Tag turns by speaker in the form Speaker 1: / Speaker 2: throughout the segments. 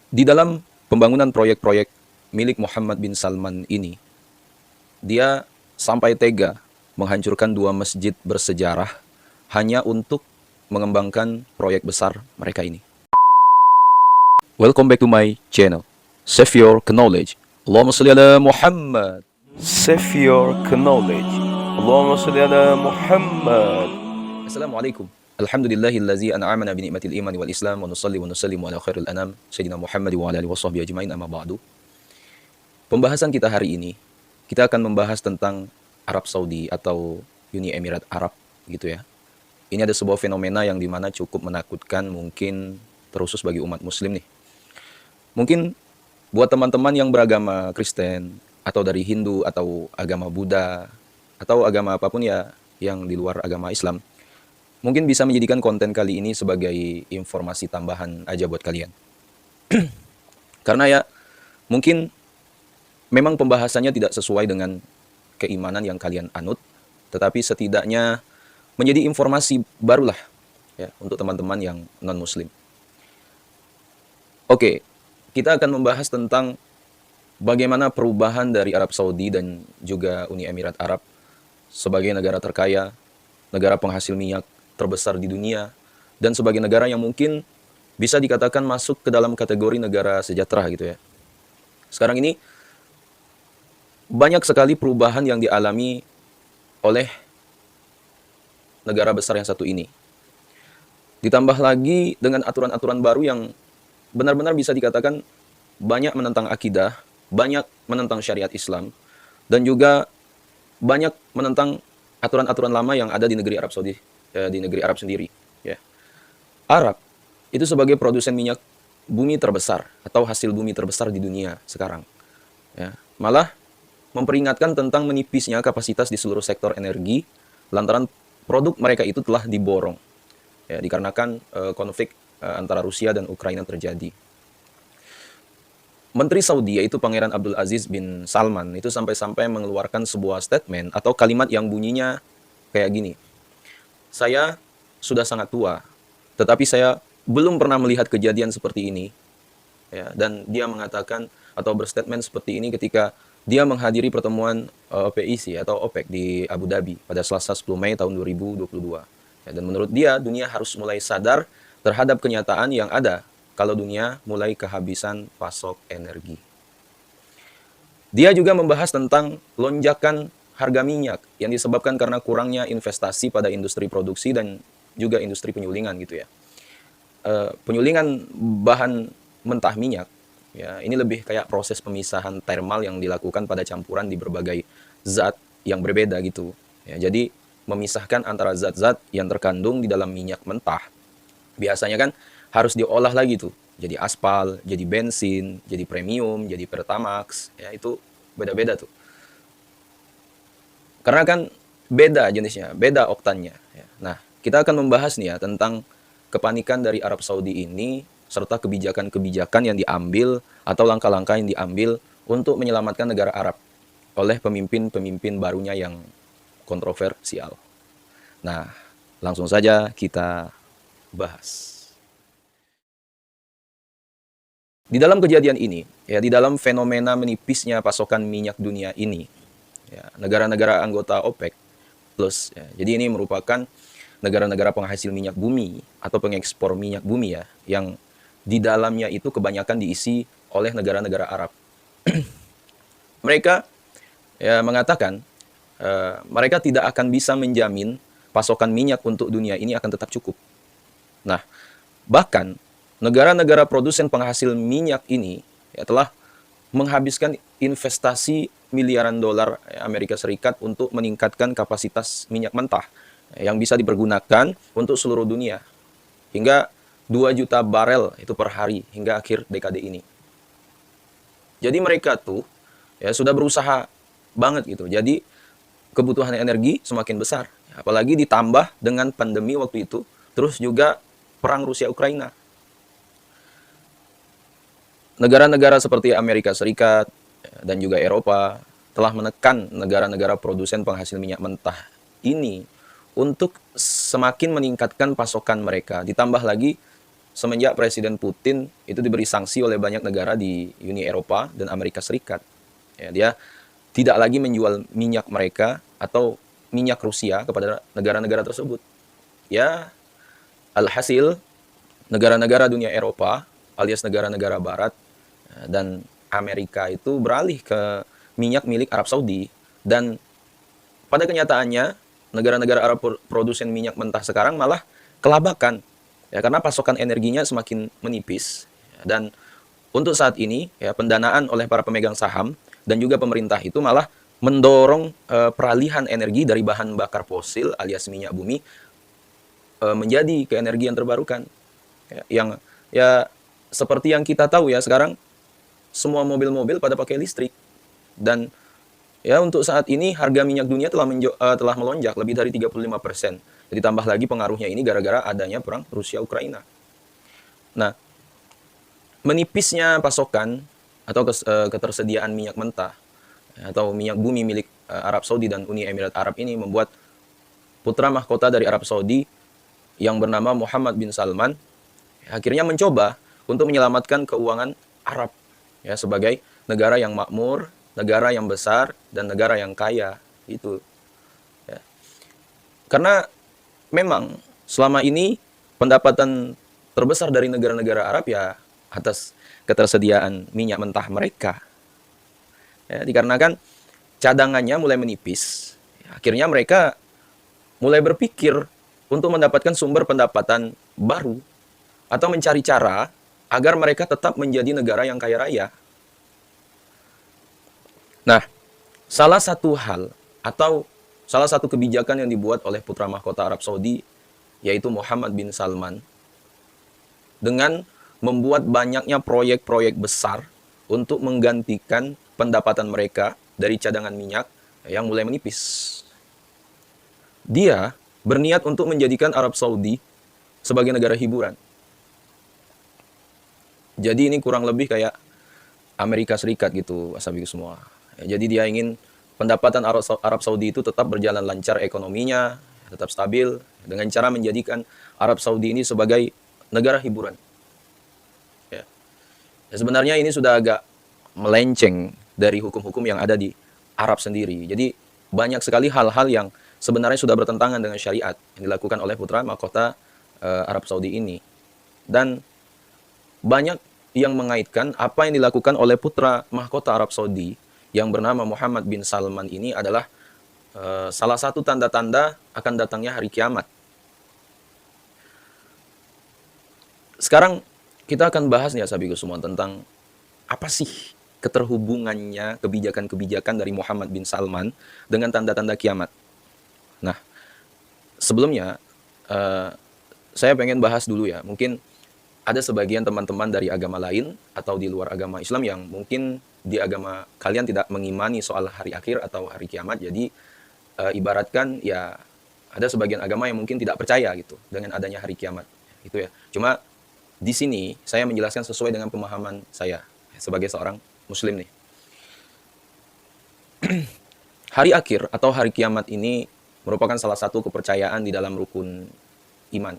Speaker 1: Di dalam pembangunan proyek-proyek milik Muhammad bin Salman ini, dia sampai tega menghancurkan dua masjid bersejarah hanya untuk mengembangkan proyek besar mereka ini. Welcome back to my channel. Save your knowledge. Allahumma salli ala Muhammad.
Speaker 2: Save your knowledge. Allahumma salli ala Muhammad.
Speaker 1: Assalamualaikum. Alhamdulillahillazi an'amana bi ni'matil iman wal islam wa nusalli wa nusallimu ala khairil anam sayyidina Muhammad wa ala alihi washabbihi ajmain amma ba'du. Pembahasan kita hari ini, kita akan membahas tentang Arab Saudi atau Uni Emirat Arab gitu ya. Ini ada sebuah fenomena yang dimana cukup menakutkan mungkin terusus bagi umat muslim nih. Mungkin buat teman-teman yang beragama Kristen atau dari Hindu atau agama Buddha atau agama apapun ya yang di luar agama Islam, mungkin bisa menjadikan konten kali ini sebagai informasi tambahan aja buat kalian. Karena ya mungkin memang pembahasannya tidak sesuai dengan keimanan yang kalian anut, tetapi setidaknya menjadi informasi barulah ya untuk teman-teman yang non-muslim. Oke, kita akan membahas tentang bagaimana perubahan dari Arab Saudi dan juga Uni Emirat Arab sebagai negara terkaya, negara penghasil minyak terbesar di dunia, dan sebagai negara yang mungkin bisa dikatakan masuk ke dalam kategori negara sejahtera gitu ya. Sekarang ini banyak sekali perubahan yang dialami oleh negara besar yang satu ini. Ditambah lagi dengan aturan-aturan baru yang benar-benar bisa dikatakan banyak menentang akidah, banyak menentang syariat Islam, dan juga banyak menentang aturan-aturan lama yang ada di negeri Arab Saudi, di negeri Arab sendiri. Ya. Arab itu sebagai produsen minyak bumi terbesar atau hasil bumi terbesar di dunia sekarang. Ya. Malah memperingatkan tentang menipisnya kapasitas di seluruh sektor energi lantaran produk mereka itu telah diborong. Ya, dikarenakan konflik antara Rusia dan Ukraina terjadi. Menteri Saudi yaitu Pangeran Abdul Aziz bin Salman itu sampai-sampai mengeluarkan sebuah statement atau kalimat yang bunyinya kayak gini. Saya sudah sangat tua, tetapi saya belum pernah melihat kejadian seperti ini. Ya, dan dia mengatakan atau berstatement seperti ini ketika dia menghadiri pertemuan PIC atau OPEC di Abu Dhabi pada Selasa 10 Mei tahun 2022. Ya, dan menurut dia, dunia harus mulai sadar terhadap kenyataan yang ada kalau dunia mulai kehabisan pasok energi. Dia juga membahas tentang lonjakan harga minyak yang disebabkan karena kurangnya investasi pada industri produksi dan juga industri penyulingan gitu ya. Penyulingan bahan mentah minyak, ya ini lebih kayak proses pemisahan termal yang dilakukan pada campuran di berbagai zat yang berbeda gitu. Ya, jadi memisahkan antara zat-zat yang terkandung di dalam minyak mentah. Biasanya kan harus diolah lagi tuh, jadi aspal, jadi bensin, jadi premium, jadi pertamax, ya itu beda-beda tuh. Karena kan beda jenisnya, beda oktannya. Ya. Nah, kita akan membahas nih ya tentang kepanikan dari Arab Saudi ini serta kebijakan-kebijakan yang diambil atau langkah-langkah yang diambil untuk menyelamatkan negara Arab oleh pemimpin-pemimpin barunya yang kontroversial. Nah, langsung saja kita bahas. Di dalam kejadian ini, ya di dalam fenomena menipisnya pasokan minyak dunia ini, ya, negara-negara anggota OPEC plus, ya, jadi ini merupakan negara-negara penghasil minyak bumi atau pengekspor minyak bumi ya, yang di dalamnya itu kebanyakan diisi oleh negara-negara Arab. Mereka ya mengatakan mereka tidak akan bisa menjamin pasokan minyak untuk dunia ini akan tetap cukup. Nah, bahkan negara-negara produsen penghasil minyak ini ya, telah menghabiskan investasi miliaran dolar Amerika Serikat untuk meningkatkan kapasitas minyak mentah yang bisa dipergunakan untuk seluruh dunia hingga 2 juta barel itu per hari hingga akhir dekade ini. Jadi mereka tuh ya sudah berusaha banget gitu. Jadi kebutuhan energi semakin besar, apalagi ditambah dengan pandemi waktu itu, terus juga perang Rusia Ukraina. Negara-negara seperti Amerika Serikat dan juga Eropa telah menekan negara-negara produsen penghasil minyak mentah ini untuk semakin meningkatkan pasokan mereka. Ditambah lagi semenjak Presiden Putin itu diberi sanksi oleh banyak negara di Uni Eropa dan Amerika Serikat. Ya, dia tidak lagi menjual minyak mereka atau minyak Rusia kepada negara-negara tersebut. Ya, alhasil negara-negara dunia Eropa alias negara-negara Barat dan Amerika itu beralih ke minyak milik Arab Saudi, dan pada kenyataannya negara-negara Arab produsen minyak mentah sekarang malah kelabakan ya, karena pasokan energinya semakin menipis. Dan untuk saat ini ya, pendanaan oleh para pemegang saham dan juga pemerintah itu malah mendorong peralihan energi dari bahan bakar fosil alias minyak bumi menjadi ke energi yang terbarukan ya, yang ya seperti yang kita tahu ya, sekarang semua mobil-mobil pada pakai listrik. Dan ya untuk saat ini harga minyak dunia telah melonjak lebih dari 35%. Jadi tambah lagi pengaruhnya ini gara-gara adanya perang Rusia Ukraina. Nah, menipisnya pasokan atau ketersediaan minyak mentah atau minyak bumi milik Arab Saudi dan Uni Emirat Arab ini membuat putra mahkota dari Arab Saudi yang bernama Muhammad bin Salman akhirnya mencoba untuk menyelamatkan keuangan Arab ya, sebagai negara yang makmur, negara yang besar, dan negara yang kaya itu ya. Karena memang selama ini pendapatan terbesar dari negara-negara Arab ya atas ketersediaan minyak mentah mereka ya, dikarenakan cadangannya mulai menipis ya, akhirnya mereka mulai berpikir untuk mendapatkan sumber pendapatan baru atau mencari cara agar mereka tetap menjadi negara yang kaya raya. Nah, salah satu hal atau salah satu kebijakan yang dibuat oleh putra mahkota Arab Saudi yaitu Muhammad bin Salman dengan membuat banyaknya proyek-proyek besar untuk menggantikan pendapatan mereka dari cadangan minyak yang mulai menipis. Dia berniat untuk menjadikan Arab Saudi sebagai negara hiburan. Jadi ini kurang lebih kayak Amerika Serikat gitu, asabiku semua. Ya, jadi dia ingin pendapatan Arab Saudi itu tetap berjalan lancar ekonominya, tetap stabil, dengan cara menjadikan Arab Saudi ini sebagai negara hiburan. Ya. Ya, sebenarnya ini sudah agak melenceng dari hukum-hukum yang ada di Arab sendiri. Jadi banyak sekali hal-hal yang sebenarnya sudah bertentangan dengan syariat yang dilakukan oleh putra mahkota Arab Saudi ini. Dan banyak yang mengaitkan apa yang dilakukan oleh putra mahkota Arab Saudi yang bernama Muhammad bin Salman ini adalah salah satu tanda-tanda akan datangnya hari kiamat. Sekarang kita akan bahas nih asabiku semua tentang apa sih keterhubungannya kebijakan-kebijakan dari Muhammad bin Salman dengan tanda-tanda kiamat. Nah, sebelumnya saya pengen bahas dulu ya, mungkin ada sebagian teman-teman dari agama lain atau di luar agama Islam yang mungkin di agama kalian tidak mengimani soal hari akhir atau hari kiamat. Jadi ibaratkan ya ada sebagian agama yang mungkin tidak percaya gitu dengan adanya hari kiamat gitu ya. Cuma di sini saya menjelaskan sesuai dengan pemahaman saya sebagai seorang muslim nih. Hari akhir atau hari kiamat ini merupakan salah satu kepercayaan di dalam rukun iman.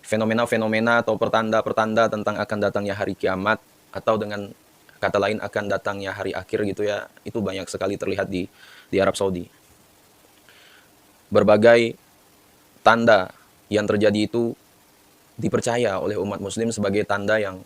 Speaker 1: Fenomena-fenomena atau pertanda-pertanda tentang akan datangnya hari kiamat atau dengan kata lain akan datangnya hari akhir gitu ya, itu banyak sekali terlihat di Arab Saudi. Berbagai tanda yang terjadi itu dipercaya oleh umat muslim sebagai tanda yang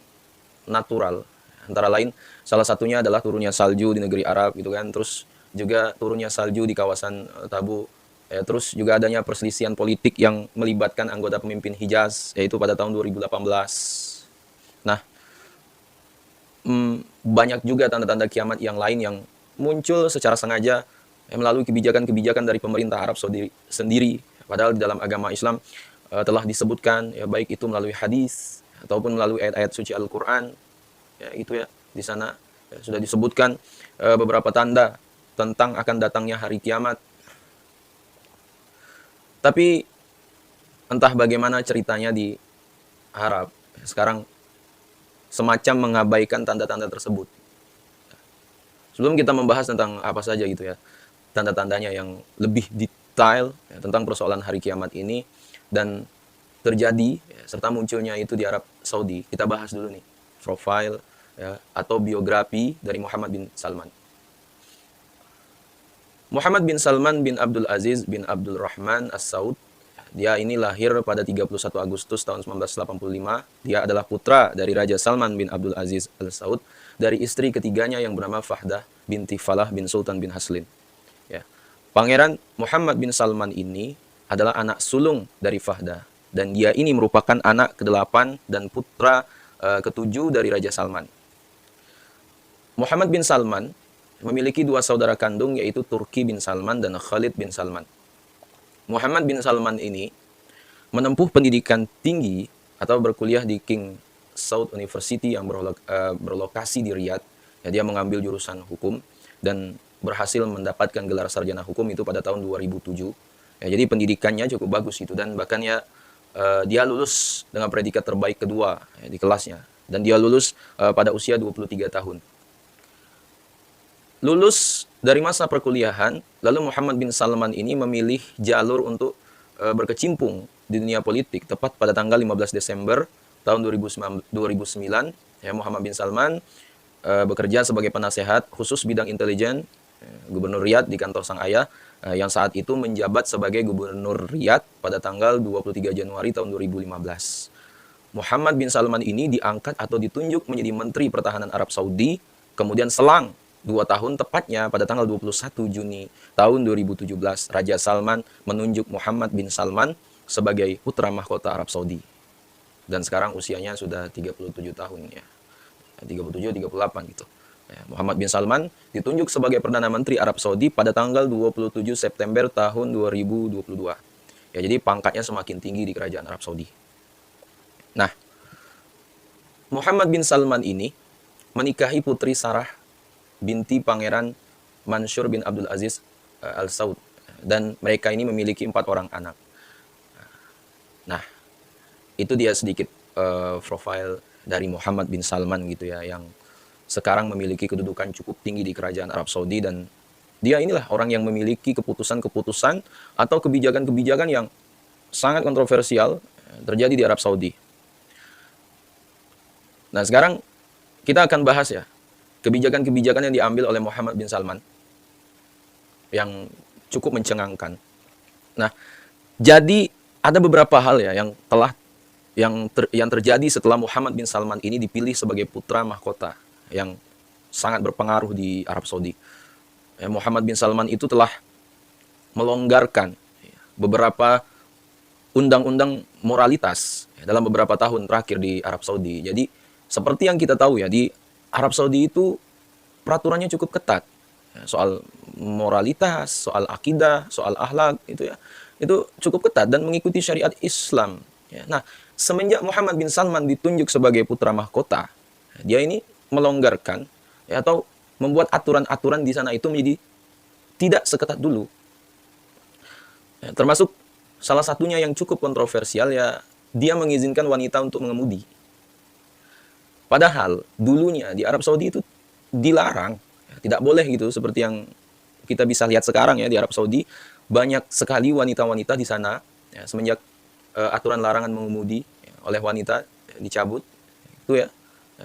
Speaker 1: natural. Antara lain salah satunya adalah turunnya salju di negeri Arab gitu kan, terus juga turunnya salju di kawasan Tabu. Terus juga adanya perselisihan politik yang melibatkan anggota pemimpin Hijaz, yaitu pada tahun 2018. Nah, banyak juga tanda-tanda kiamat yang lain yang muncul secara sengaja melalui kebijakan-kebijakan dari pemerintah Arab Saudi sendiri. Padahal di dalam agama Islam telah disebutkan, ya, baik itu melalui hadis ataupun melalui ayat-ayat suci Al-Quran. Ya, itu ya, di sana ya, sudah disebutkan beberapa tanda tentang akan datangnya hari kiamat. Tapi entah bagaimana ceritanya di Arab, sekarang semacam mengabaikan tanda-tanda tersebut. Sebelum kita membahas tentang apa saja gitu ya, tanda-tandanya yang lebih detail ya, tentang persoalan hari kiamat ini, dan terjadi serta munculnya itu di Arab Saudi, kita bahas dulu nih profil ya, atau biografi dari Muhammad bin Salman. Muhammad bin Salman bin Abdul Aziz bin Abdul Rahman As-Saud, dia ini lahir pada 31 Agustus tahun 1985. Dia adalah putra dari Raja Salman bin Abdul Aziz Al-Saud dari istri ketiganya yang bernama Fahdah binti Falah bin Sultan bin Haslin. Ya. Pangeran Muhammad bin Salman ini adalah anak sulung dari Fahdah, dan dia ini merupakan anak ke-8 dan putra ke-7 dari Raja Salman. Muhammad bin Salman memiliki 2 saudara kandung, yaitu Turki bin Salman dan Khalid bin Salman. Muhammad bin Salman ini menempuh pendidikan tinggi atau berkuliah di King Saud University yang berlokasi di Riyadh. Ya, dia mengambil jurusan hukum dan berhasil mendapatkan gelar sarjana hukum itu pada tahun 2007. Ya, jadi pendidikannya cukup bagus itu, dan bahkan ya dia lulus dengan predikat terbaik kedua ya, di kelasnya, dan dia lulus pada usia 23 tahun. Lulus dari masa perkuliahan, lalu Muhammad bin Salman ini memilih jalur untuk berkecimpung di dunia politik. Tepat pada tanggal 15 Desember tahun 2009, ya, Muhammad bin Salman bekerja sebagai penasehat khusus bidang intelijen Gubernur Riyadh di kantor sang ayah, yang saat itu menjabat sebagai Gubernur Riyadh pada tanggal 23 Januari tahun 2015. Muhammad bin Salman ini diangkat atau ditunjuk menjadi Menteri Pertahanan Arab Saudi, kemudian selang 2 tahun tepatnya pada tanggal 21 Juni tahun 2017, Raja Salman menunjuk Muhammad bin Salman sebagai putra mahkota Arab Saudi. Dan sekarang usianya sudah 37 tahun ya. 37, 38 gitu. Ya, Muhammad bin Salman ditunjuk sebagai Perdana Menteri Arab Saudi pada tanggal 27 September tahun 2022. Ya, jadi pangkatnya semakin tinggi di kerajaan Arab Saudi. Nah, Muhammad bin Salman ini menikahi putri Sarah binti Pangeran Mansur bin Abdul Aziz Al-Saud, dan mereka ini memiliki 4 orang anak. Nah, itu dia sedikit profil dari Muhammad bin Salman gitu ya, yang sekarang memiliki kedudukan cukup tinggi di kerajaan Arab Saudi, dan dia inilah orang yang memiliki keputusan-keputusan atau kebijakan-kebijakan yang sangat kontroversial terjadi di Arab Saudi. Nah, sekarang kita akan bahas ya kebijakan-kebijakan yang diambil oleh Muhammad bin Salman yang cukup mencengangkan. Nah, jadi ada beberapa hal ya yang terjadi setelah Muhammad bin Salman ini dipilih sebagai putra mahkota yang sangat berpengaruh di Arab Saudi. Ya, Muhammad bin Salman itu telah melonggarkan beberapa undang-undang moralitas dalam beberapa tahun terakhir di Arab Saudi. Jadi seperti yang kita tahu ya, di Arab Saudi itu peraturannya cukup ketat. Soal moralitas, soal akidah, soal akhlak itu ya. Itu cukup ketat dan mengikuti syariat Islam. Ya. Nah, semenjak Muhammad bin Salman ditunjuk sebagai putra mahkota, dia ini melonggarkan ya, atau membuat aturan-aturan di sana itu menjadi tidak seketat dulu. Ya, termasuk salah satunya yang cukup kontroversial ya, dia mengizinkan wanita untuk mengemudi. Padahal dulunya di Arab Saudi itu dilarang, tidak boleh gitu, seperti yang kita bisa lihat sekarang ya, di Arab Saudi banyak sekali wanita-wanita di sana ya, semenjak aturan larangan mengemudi oleh wanita dicabut itu ya,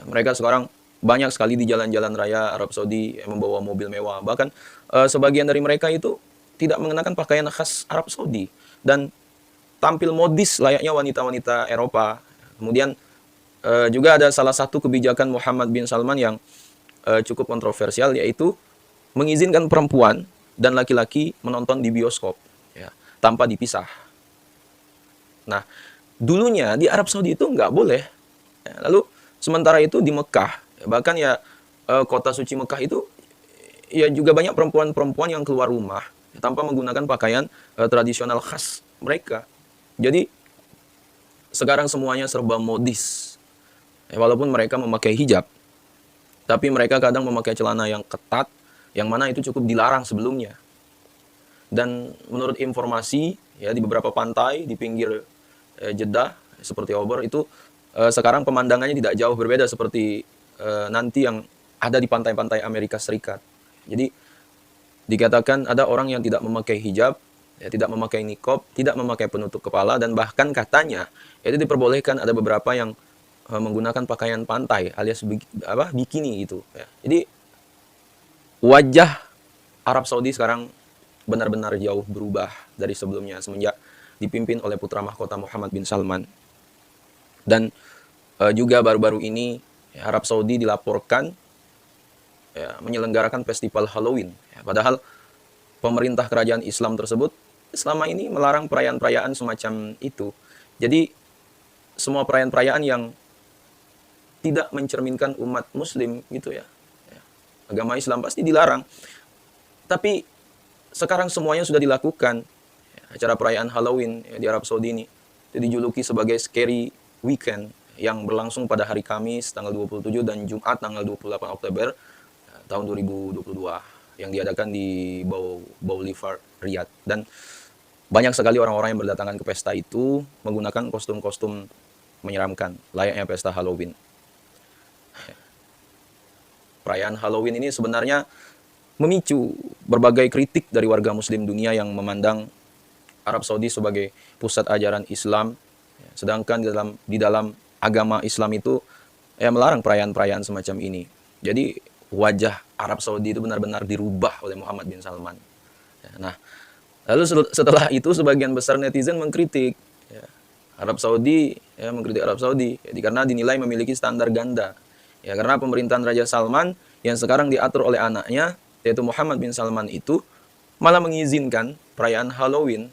Speaker 1: mereka sekarang banyak sekali di jalan-jalan raya Arab Saudi membawa mobil mewah, bahkan sebagian dari mereka itu tidak mengenakan pakaian khas Arab Saudi dan tampil modis layaknya wanita-wanita Eropa. Kemudian juga ada salah satu kebijakan Muhammad bin Salman yang cukup kontroversial, yaitu mengizinkan perempuan dan laki-laki menonton di bioskop ya, tanpa dipisah. Nah, dulunya di Arab Saudi itu nggak boleh. Ya, lalu sementara itu di Mekah, bahkan ya kota suci Mekah itu ya juga banyak perempuan-perempuan yang keluar rumah ya, tanpa menggunakan pakaian tradisional khas mereka. Jadi sekarang semuanya serba modis. Walaupun mereka memakai hijab, tapi mereka kadang memakai celana yang ketat, yang mana itu cukup dilarang sebelumnya. Dan menurut informasi ya, di beberapa pantai di pinggir Jeddah seperti Ober itu sekarang pemandangannya tidak jauh berbeda seperti nanti yang ada di pantai-pantai Amerika Serikat. Jadi dikatakan ada orang yang tidak memakai hijab ya, tidak memakai niqab, tidak memakai penutup kepala, dan bahkan katanya itu diperbolehkan ada beberapa yang menggunakan pakaian pantai alias bikini gitu ya. Jadi wajah Arab Saudi sekarang benar-benar jauh berubah dari sebelumnya semenjak dipimpin oleh putra mahkota Muhammad bin Salman. Dan juga baru-baru ini ya, Arab Saudi dilaporkan ya, menyelenggarakan festival Halloween ya, padahal pemerintah kerajaan Islam tersebut selama ini melarang perayaan-perayaan semacam itu. Jadi semua perayaan-perayaan yang tidak mencerminkan umat muslim gitu ya. Agama Islam pasti dilarang. Tapi sekarang semuanya sudah dilakukan. Acara perayaan Halloween ya, di Arab Saudi ini itu dijuluki sebagai Scary Weekend yang berlangsung pada hari Kamis tanggal 27 dan Jumat tanggal 28 Oktober tahun 2022 yang diadakan di Boulevard Riyadh. Dan banyak sekali orang-orang yang berdatangan ke pesta itu menggunakan kostum-kostum menyeramkan layaknya pesta Halloween. Perayaan Halloween ini sebenarnya memicu berbagai kritik dari warga muslim dunia yang memandang Arab Saudi sebagai pusat ajaran Islam, sedangkan di dalam agama Islam itu melarang perayaan-perayaan semacam ini. Jadi wajah Arab Saudi itu benar-benar dirubah oleh Muhammad bin Salman. Nah, lalu setelah itu sebagian besar netizen mengkritik Arab Saudi, mengkritik Arab Saudi karena dinilai memiliki standar ganda. Ya, karena pemerintahan Raja Salman yang sekarang diatur oleh anaknya, yaitu Muhammad bin Salman itu malah mengizinkan perayaan Halloween,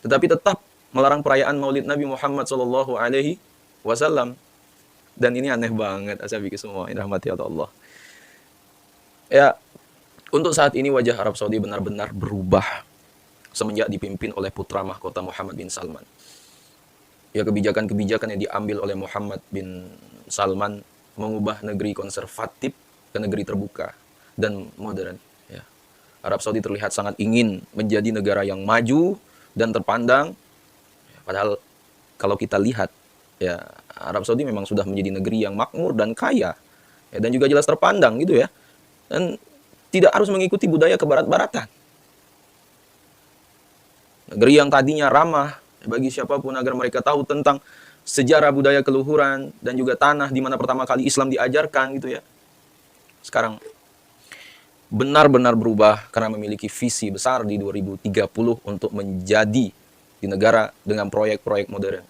Speaker 1: tetapi tetap melarang perayaan Maulid Nabi Muhammad SAW. Dan ini aneh banget, ashabiku semua, ini rahmati Allah. Ya, untuk saat ini wajah Arab Saudi benar-benar berubah semenjak dipimpin oleh putra mahkota Muhammad bin Salman. Ya, kebijakan-kebijakan yang diambil oleh Muhammad bin Salman mengubah negeri konservatif ke negeri terbuka dan modern. Ya. Arab Saudi terlihat sangat ingin menjadi negara yang maju dan terpandang. Padahal kalau kita lihat, ya Arab Saudi memang sudah menjadi negeri yang makmur dan kaya, ya, dan juga jelas terpandang gitu ya. Dan tidak harus mengikuti budaya kebarat-baratan. Negeri yang tadinya ramah bagi siapapun agar mereka tahu tentang sejarah budaya keluhuran dan juga tanah di mana pertama kali Islam diajarkan gitu ya. Sekarang benar-benar berubah karena memiliki visi besar di 2030 untuk menjadi di negara dengan proyek-proyek modern.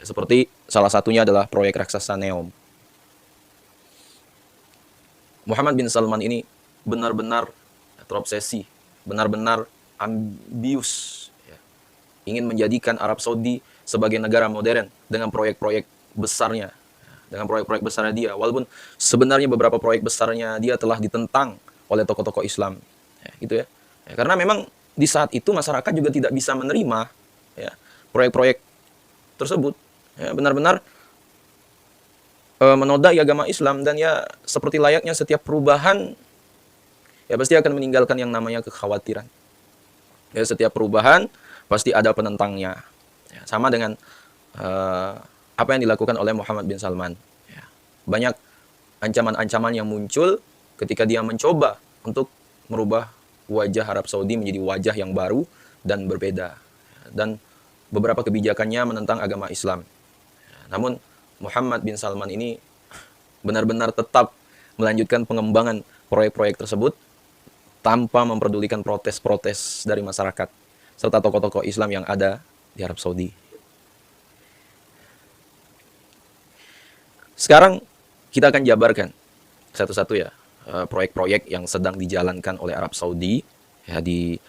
Speaker 1: Seperti salah satunya adalah proyek raksasa NEOM. Muhammad bin Salman ini benar-benar terobsesi, benar-benar ambius, ya, ingin menjadikan Arab Saudi sebagai negara modern dengan proyek-proyek besarnya, dengan proyek-proyek besarnya dia. Walaupun sebenarnya beberapa proyek besarnya dia telah ditentang oleh tokoh-tokoh Islam, ya, gitu ya. Ya. Karena memang di saat itu masyarakat juga tidak bisa menerima ya, proyek-proyek tersebut, ya, benar-benar menodai agama Islam. Dan ya seperti layaknya setiap perubahan ya pasti akan meninggalkan yang namanya kekhawatiran. Ya, setiap perubahan pasti ada penentangnya. Ya, sama dengan apa yang dilakukan oleh Muhammad bin Salman. Ya, banyak ancaman-ancaman yang muncul ketika dia mencoba untuk merubah wajah Arab Saudi menjadi wajah yang baru dan berbeda. Dan beberapa kebijakannya menentang agama Islam. Namun Muhammad bin Salman ini benar-benar tetap melanjutkan pengembangan proyek-proyek tersebut tanpa memperdulikan protes-protes dari masyarakat serta tokoh-tokoh Islam yang ada di Arab Saudi. Sekarang kita akan jabarkan satu-satu ya proyek-proyek yang sedang dijalankan oleh Arab Saudi ya, di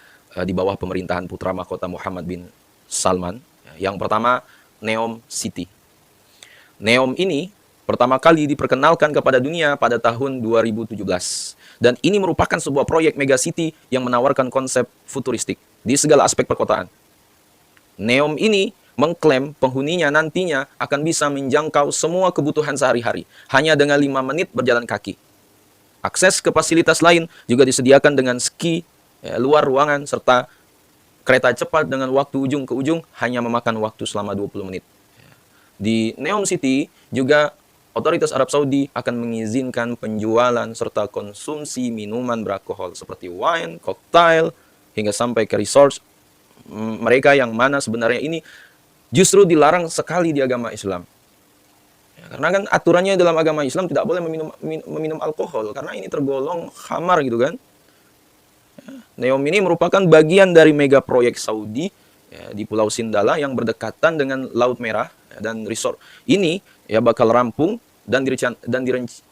Speaker 1: bawah pemerintahan putra mahkota Muhammad bin Salman. Yang pertama, NEOM City. NEOM ini pertama kali diperkenalkan kepada dunia pada tahun 2017. Dan ini merupakan sebuah proyek mega city yang menawarkan konsep futuristik di segala aspek perkotaan. NEOM ini mengklaim penghuninya nantinya akan bisa menjangkau semua kebutuhan sehari-hari hanya dengan 5 menit berjalan kaki. Akses ke fasilitas lain juga disediakan dengan ski, ya, luar ruangan, serta kereta cepat dengan waktu ujung ke ujung hanya memakan waktu selama 20 menit. Di NEOM City juga otoritas Arab Saudi akan mengizinkan penjualan serta konsumsi minuman beralkohol seperti wine, cocktail, hingga sampai ke resort mereka yang mana sebenarnya ini justru dilarang sekali di agama Islam. Ya, karena kan aturannya dalam agama Islam tidak boleh meminum alkohol karena ini tergolong khamar gitu kan. NEOM ini merupakan bagian dari mega proyek Saudi ya, di Pulau Sindala yang berdekatan dengan Laut Merah ya, dan resort ini ya bakal rampung dan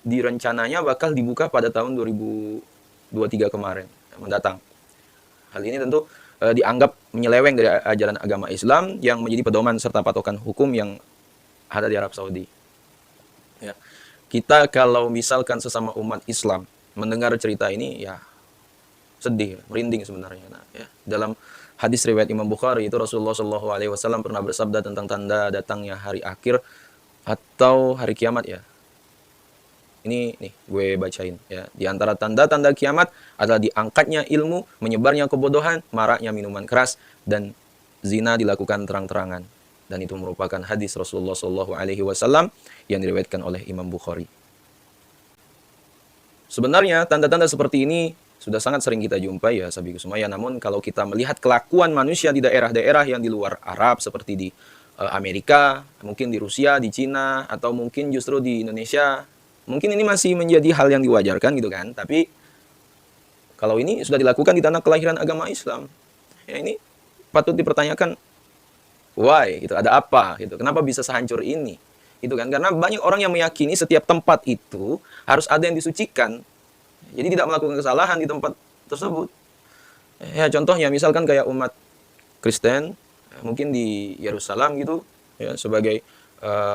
Speaker 1: direncananya bakal dibuka pada tahun 2023 kemarin mendatang. Hal ini tentu dianggap menyeleweng dari ajaran agama Islam yang menjadi pedoman serta patokan hukum yang ada di Arab Saudi. Ya. Kita kalau misalkan sesama umat Islam mendengar cerita ini ya sedih, merinding sebenarnya. Nah, ya. Dalam hadis riwayat Imam Bukhari itu Rasulullah Shallallahu Alaihi Wasallam pernah bersabda tentang tanda datangnya hari akhir atau hari kiamat ya. Ini nih gue bacain ya. Di antara tanda-tanda kiamat adalah diangkatnya ilmu, menyebarnya kebodohan, maraknya minuman keras dan zina dilakukan terang-terangan. Dan itu merupakan hadis Rasulullah Shallallahu Alaihi Wasallam yang diriwayatkan oleh Imam Bukhari. Sebenarnya tanda-tanda seperti ini sudah sangat sering kita jumpai ya sahabatku semua ya. Namun kalau kita melihat kelakuan manusia di daerah-daerah yang di luar Arab seperti di Amerika, mungkin di Rusia, di Cina, atau mungkin justru di Indonesia, mungkin ini masih menjadi hal yang diwajarkan gitu kan. Tapi kalau ini sudah dilakukan di tanah kelahiran agama Islam, ya ini patut dipertanyakan why gitu, ada apa gitu, kenapa bisa sehancur ini itu kan. Karena banyak orang yang meyakini setiap tempat itu harus ada yang disucikan, jadi tidak melakukan kesalahan di tempat tersebut. Ya contohnya misalkan kayak umat Kristen mungkin di Yerusalem gitu ya, sebagai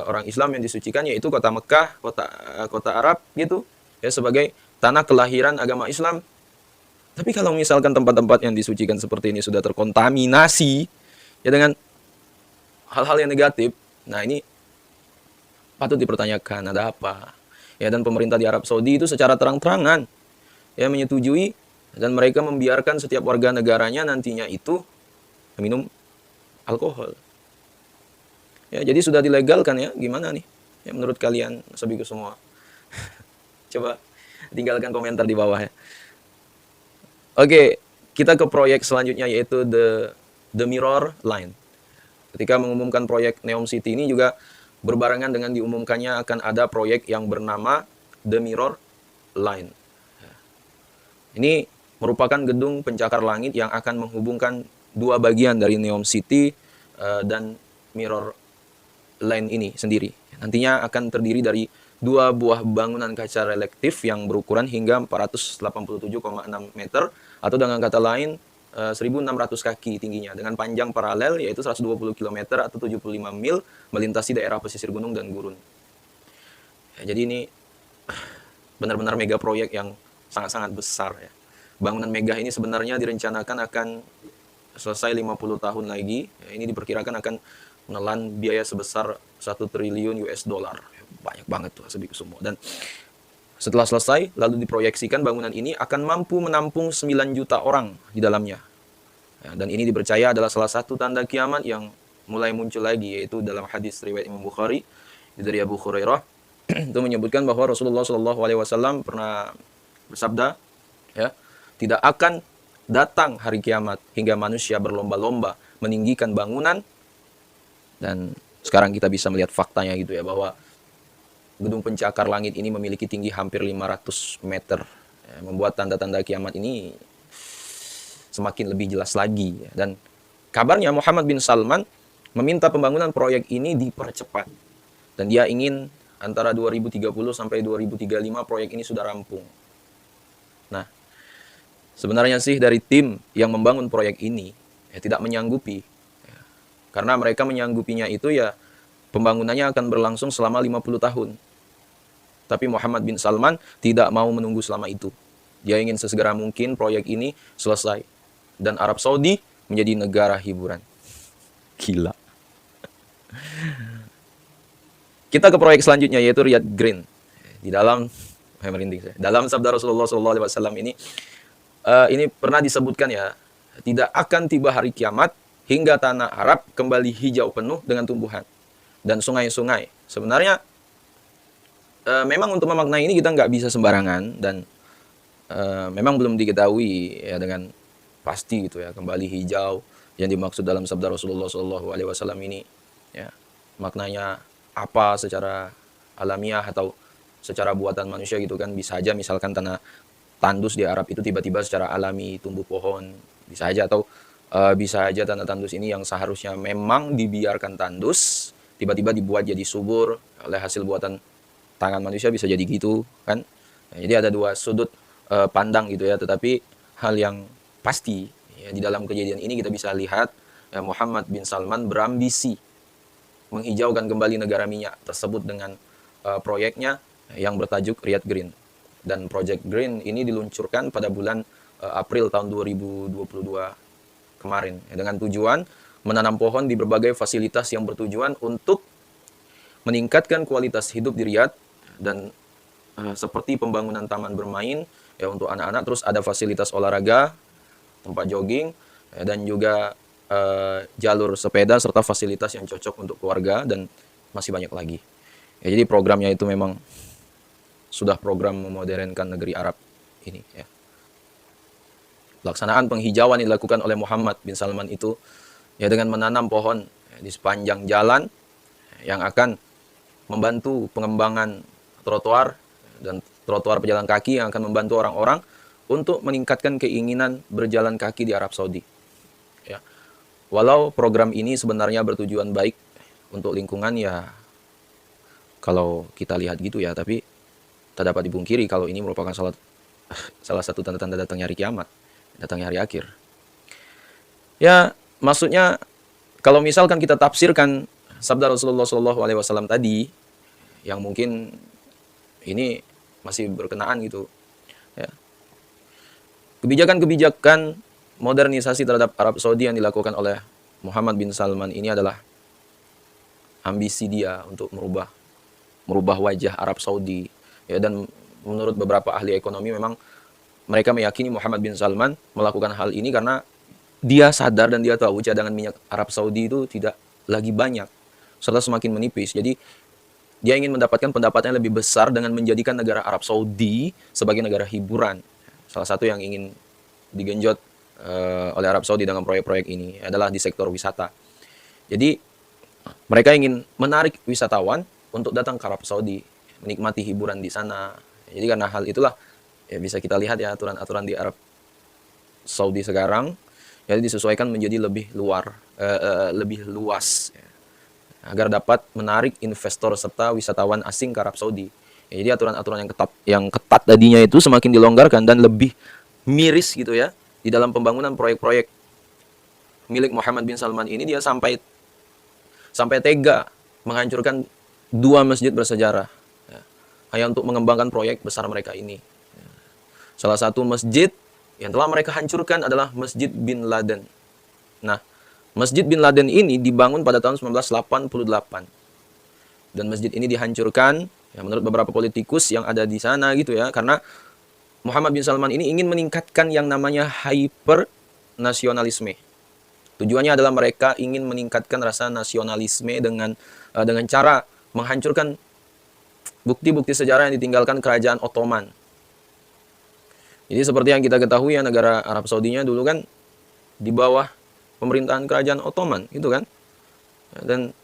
Speaker 1: orang Islam yang disucikan yaitu kota Mekah, kota Arab gitu ya, sebagai tanah kelahiran agama Islam. Tapi kalau misalkan tempat-tempat yang disucikan seperti ini sudah terkontaminasi ya dengan hal-hal yang negatif, nah ini patut dipertanyakan ada apa ya. Dan pemerintah di Arab Saudi itu secara terang-terangan ya menyetujui dan mereka membiarkan setiap warga negaranya nantinya itu minum alkohol. Ya, jadi sudah dilegalkan ya. Gimana nih? Ya menurut kalian sahabatku semua? Coba tinggalkan komentar di bawah ya. Oke, kita ke proyek selanjutnya yaitu The Mirror Line. Ketika mengumumkan proyek Neom City ini juga berbarengan dengan diumumkannya akan ada proyek yang bernama The Mirror Line. Ini merupakan gedung pencakar langit yang akan menghubungkan dua bagian dari Neom City dan Mirror Line ini sendiri. Nantinya akan terdiri dari dua buah bangunan kaca relektif yang berukuran hingga 487,6 meter atau dengan kata lain 1.600 kaki tingginya dengan panjang paralel yaitu 120 km atau 75 mil melintasi daerah pesisir gunung dan gurun. Ya, jadi ini benar-benar mega proyek yang sangat-sangat besar ya. Bangunan megah ini sebenarnya direncanakan akan selesai 50 tahun lagi. Ya, ini diperkirakan akan menelan biaya sebesar 1 triliun US dollar. Banyak banget tuh sebiku semua. Dan setelah selesai, lalu diproyeksikan bangunan ini akan mampu menampung 9 juta orang di dalamnya. Ya, dan ini dipercaya adalah salah satu tanda kiamat yang mulai muncul lagi, yaitu dalam hadis riwayat Imam Bukhari dari Abu Hurairah itu menyebutkan bahwa Rasulullah SAW pernah bersabda, ya, tidak akan datang hari kiamat hingga manusia berlomba-lomba meninggikan bangunan. Dan sekarang kita bisa melihat faktanya gitu ya, bahwa gedung pencakar langit ini memiliki tinggi hampir 500 meter. Ya, membuat tanda-tanda kiamat ini semakin lebih jelas lagi. Ya. Dan kabarnya Muhammad bin Salman meminta pembangunan proyek ini dipercepat. Dan dia ingin antara 2030 sampai 2035 proyek ini sudah rampung. Nah, sebenarnya sih dari tim yang membangun proyek ini ya, tidak menyanggupi. Ya. Karena mereka menyanggupinya itu ya pembangunannya akan berlangsung selama 50 tahun. Tapi Muhammad bin Salman tidak mau menunggu selama itu. Dia ingin sesegera mungkin proyek ini selesai. Dan Arab Saudi menjadi negara hiburan. Gila. Kita ke proyek selanjutnya yaitu Riyadh Green. Di dalam merinding saya. Dalam sabda Rasulullah SAW ini pernah disebutkan ya, tidak akan tiba hari kiamat hingga tanah Arab kembali hijau penuh dengan tumbuhan dan sungai-sungai. Sebenarnya memang untuk memaknai ini kita nggak bisa sembarangan dan memang belum diketahui ya dengan pasti gitu ya, kembali hijau yang dimaksud dalam sabda Rasulullah SAW ini, ya, maknanya apa secara alamiah atau secara buatan manusia gitu kan. Bisa aja misalkan tanah tandus di Arab itu tiba-tiba secara alami tumbuh pohon, bisa aja. Atau bisa aja tanah tandus ini yang seharusnya memang dibiarkan tandus tiba-tiba dibuat jadi subur oleh hasil buatan tangan manusia, bisa jadi gitu kan. Nah, jadi ada dua sudut pandang gitu ya, tetapi hal yang pasti ya, di dalam kejadian ini kita bisa lihat ya, Muhammad bin Salman berambisi menghijaukan kembali negara minyak tersebut dengan proyeknya yang bertajuk Riyadh Green. Dan Project Green ini diluncurkan pada bulan April tahun 2022 kemarin ya, dengan tujuan menanam pohon di berbagai fasilitas yang bertujuan untuk meningkatkan kualitas hidup di Riyadh. Dan seperti pembangunan taman bermain ya untuk anak-anak, terus ada fasilitas olahraga, tempat jogging ya, dan juga jalur sepeda serta fasilitas yang cocok untuk keluarga, dan masih banyak lagi. Ya, jadi programnya itu memang sudah program memodernkan negeri Arab ini ya. Pelaksanaan penghijauan yang dilakukan oleh Muhammad bin Salman itu ya dengan menanam pohon ya, di sepanjang jalan yang akan membantu pengembangan trotoar dan trotoar pejalan kaki, yang akan membantu orang-orang untuk meningkatkan keinginan berjalan kaki di Arab Saudi. Ya. Walau program ini sebenarnya bertujuan baik untuk lingkungan ya, kalau kita lihat gitu ya, tapi tak dapat dipungkiri kalau ini merupakan salah satu tanda-tanda datangnya hari kiamat, datangnya hari akhir. Ya, maksudnya kalau misalkan kita tafsirkan sabda Rasulullah SAW tadi, yang mungkin ini masih berkenaan gitu ya, kebijakan-kebijakan modernisasi terhadap Arab Saudi yang dilakukan oleh Muhammad bin Salman ini adalah ambisi dia untuk merubah wajah Arab Saudi ya. Dan menurut beberapa ahli ekonomi memang mereka meyakini Muhammad bin Salman melakukan hal ini karena dia sadar dan dia tahu cadangan minyak Arab Saudi itu tidak lagi banyak serta semakin menipis. Jadi dia ingin mendapatkan pendapatan yang lebih besar dengan menjadikan negara Arab Saudi sebagai negara hiburan. Salah satu yang ingin digenjot oleh Arab Saudi dengan proyek-proyek ini adalah di sektor wisata. Jadi mereka ingin menarik wisatawan untuk datang ke Arab Saudi, menikmati hiburan di sana. Jadi karena hal itulah ya bisa kita lihat ya aturan-aturan di Arab Saudi sekarang jadi disesuaikan menjadi lebih luas ya, agar dapat menarik investor serta wisatawan asing ke Arab Saudi. Ya, jadi aturan-aturan yang ketat tadinya itu semakin dilonggarkan dan lebih miris gitu ya di dalam pembangunan proyek-proyek milik Muhammad bin Salman ini. Dia sampai tega menghancurkan 2 masjid bersejarah ya, hanya untuk mengembangkan proyek besar mereka ini. Salah satu masjid yang telah mereka hancurkan adalah Masjid Bin Laden. Nah, Masjid Bin Laden ini dibangun pada tahun 1988. Dan masjid ini dihancurkan ya, menurut beberapa politikus yang ada di sana gitu ya, karena Muhammad bin Salman ini ingin meningkatkan yang namanya hyper nasionalisme. Tujuannya adalah mereka ingin meningkatkan rasa nasionalisme dengan cara menghancurkan bukti-bukti sejarah yang ditinggalkan kerajaan Ottoman. Jadi seperti yang kita ketahui ya, negara Arab Saudinya dulu kan di bawah pemerintahan kerajaan Ottoman gitu kan. Dan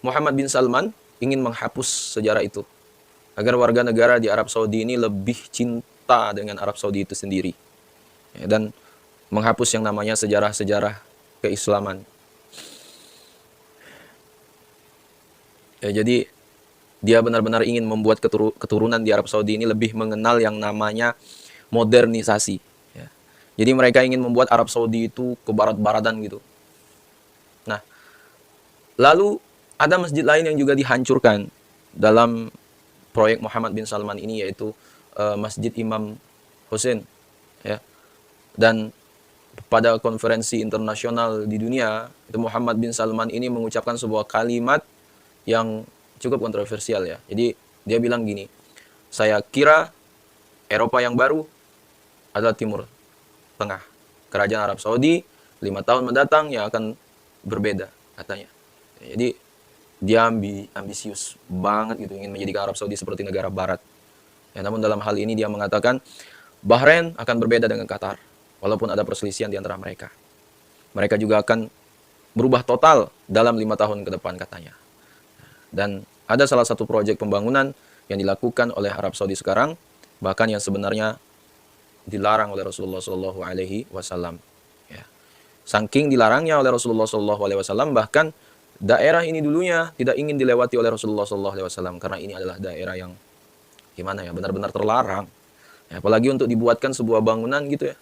Speaker 1: Muhammad bin Salman ingin menghapus sejarah itu agar warga negara di Arab Saudi ini lebih cinta dengan Arab Saudi itu sendiri ya, dan menghapus yang namanya sejarah-sejarah keislaman ya. Jadi dia benar-benar ingin membuat keturunan di Arab Saudi ini lebih mengenal yang namanya modernisasi ya. Jadi mereka ingin membuat Arab Saudi itu ke barat-baratan gitu. Nah, lalu ada masjid lain yang juga dihancurkan dalam proyek Muhammad bin Salman ini, yaitu Masjid Imam Hussein ya. Dan pada konferensi internasional di dunia itu Muhammad bin Salman ini mengucapkan sebuah kalimat yang cukup kontroversial ya. Jadi dia bilang gini, saya kira Eropa yang baru adalah Timur Tengah. Kerajaan Arab Saudi 5 tahun mendatang yang akan berbeda katanya. Jadi dia ambisius banget gitu, ingin menjadikan Arab Saudi seperti negara barat. Ya, namun dalam hal ini dia mengatakan Bahrain akan berbeda dengan Qatar, walaupun ada perselisihan di antara mereka. Mereka juga akan berubah total dalam 5 tahun ke depan katanya. Dan ada salah satu proyek pembangunan yang dilakukan oleh Arab Saudi sekarang, bahkan yang sebenarnya dilarang oleh Rasulullah Shallallahu Alaihi Wasallam. Ya. Saking dilarangnya oleh Rasulullah Shallallahu Alaihi Wasallam, bahkan daerah ini dulunya tidak ingin dilewati oleh Rasulullah Shallallahu Alaihi Wasallam karena ini adalah daerah yang gimana ya, benar-benar terlarang. Ya, apalagi untuk dibuatkan sebuah bangunan gitu ya.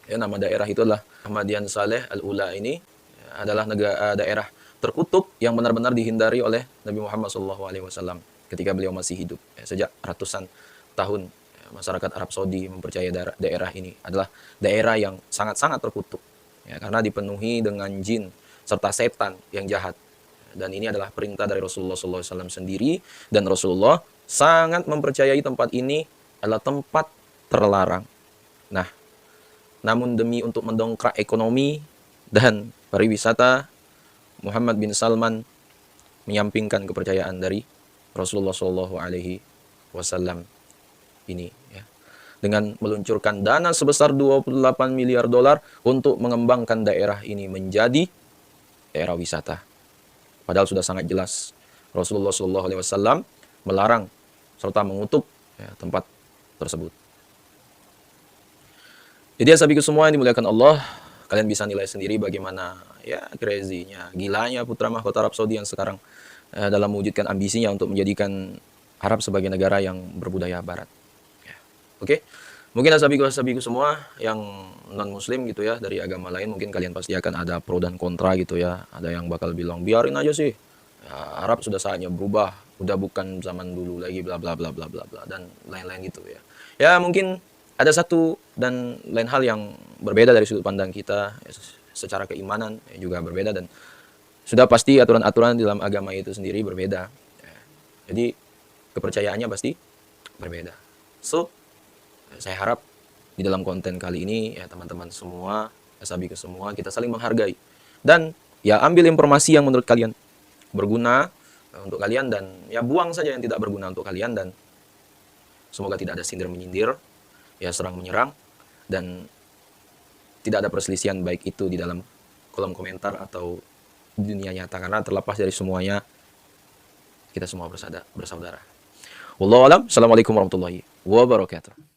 Speaker 1: Ya, nama daerah itu adalah Ahmadiyan Saleh Al-Ula ini ya, adalah daerah terkutuk yang benar-benar dihindari oleh Nabi Muhammad SAW ketika beliau masih hidup. Ya, sejak ratusan tahun ya, masyarakat Arab Saudi mempercayai daerah ini adalah daerah yang sangat-sangat terkutuk ya, karena dipenuhi dengan jin serta setan yang jahat. Dan ini adalah perintah dari Rasulullah SAW sendiri, dan Rasulullah sangat mempercayai tempat ini adalah tempat terlarang. Nah, namun demi untuk mendongkrak ekonomi dan pariwisata, Muhammad bin Salman menyampingkan kepercayaan dari Rasulullah Shallallahu Alaihi Wasallam ini, ya, dengan meluncurkan dana sebesar 28 miliar dolar untuk mengembangkan daerah ini menjadi daerah wisata. Padahal sudah sangat jelas Rasulullah Shallallahu Alaihi Wasallam melarang serta mengutuk ya, tempat tersebut. Jadi asabiku semua yang dimuliakan Allah, kalian bisa nilai sendiri bagaimana ya crazy-nya, gilanya putra mahkota Arab Saudi yang sekarang dalam mewujudkan ambisinya untuk menjadikan Arab sebagai negara yang berbudaya barat. Ya. Oke. Mungkin asabiku semua yang non muslim gitu ya, dari agama lain, mungkin kalian pasti akan ada pro dan kontra gitu ya. Ada yang bakal bilang biarin aja sih. Ya, Arab sudah saatnya berubah, udah bukan zaman dulu lagi bla bla bla bla bla bla dan lain-lain gitu ya. Ya mungkin ada satu dan lain hal yang berbeda dari sudut pandang kita ya, secara keimanan ya, juga berbeda, dan sudah pasti aturan-aturan dalam agama itu sendiri berbeda ya. Jadi kepercayaannya pasti berbeda. So saya harap di dalam konten kali ini ya teman-teman semua, asabiku semua, kita saling menghargai dan ya ambil informasi yang menurut kalian berguna untuk kalian, dan ya buang saja yang tidak berguna untuk kalian, dan semoga tidak ada sindir menyindir ya, serang menyerang, dan tidak ada perselisihan baik itu di dalam kolom komentar atau di dunia nyata, karena terlepas dari semuanya kita semua bersaudara. Wallahu alam. Assalamualaikum warahmatullahi wabarakatuh.